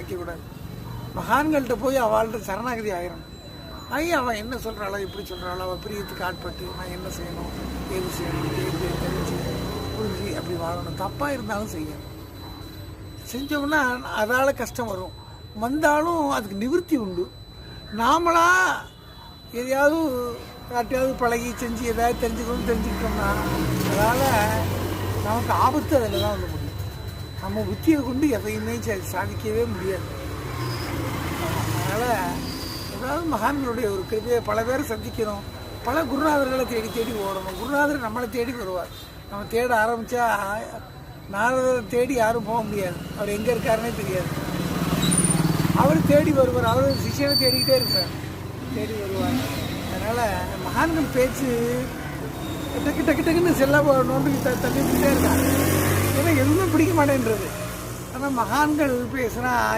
வைக்கக்கூடாது. மகான்கள்கிட்ட போய் அவள்கிட்ட சரணாகதி ஆயிடணும். அவன் என்ன சொல்கிறாளோ இப்படி சொல்கிறாளோ அவள் பிரியத்துக்கு ஆட்பட்டு நான் என்ன செய்யணும், ஏது செய்யணும், தெரிஞ்சு புரிஞ்சு அப்படி வாழணும். தப்பாக இருந்தாலும் செய்யணும். செஞ்சோம்னா அதால் கஷ்டம் வந்தாலும் அதுக்கு நிவர்த்தி உண்டு. நாமளாக எதையாவது யார்ட்டையாவது பழகி செஞ்சு எதாவது தெரிஞ்சுக்கிட்டோம்னா அதால் நமக்கு ஆபத்து அதில் தான் வந்து முடியும். நம்ம புத்தியை கொண்டு எதையுமே சாதிக்கவே முடியாது. அதனால் ஏதாவது மகான்களுடைய ஒரு கிருபையை பல பேரை சந்திக்கணும். பல குருநாதர்களை தேடி தேடி ஓடணும். குருநாதர் நம்மளை தேடி வருவார். நம்ம தேட ஆரம்பித்தா நாரதரை தேடி யாரும் போக முடியாது. அவர் எங்கே இருக்காருன்னே தெரியாது. அவர் தேடி வருவார். அவர் சிஷியனை தேடிக்கிட்டே இருக்கிறார், தேடி வருவார். அதனால் மகான்கள் பேச்சு டக்கு டக்கு டக்குன்னு செல்ல நோண்டி தள்ளிக்கிட்டே இருக்காங்க. ஏன்னா எதுவுமே பிடிக்க மாட்டேன்றது. ஆனால் மகான்கள் பேசுனா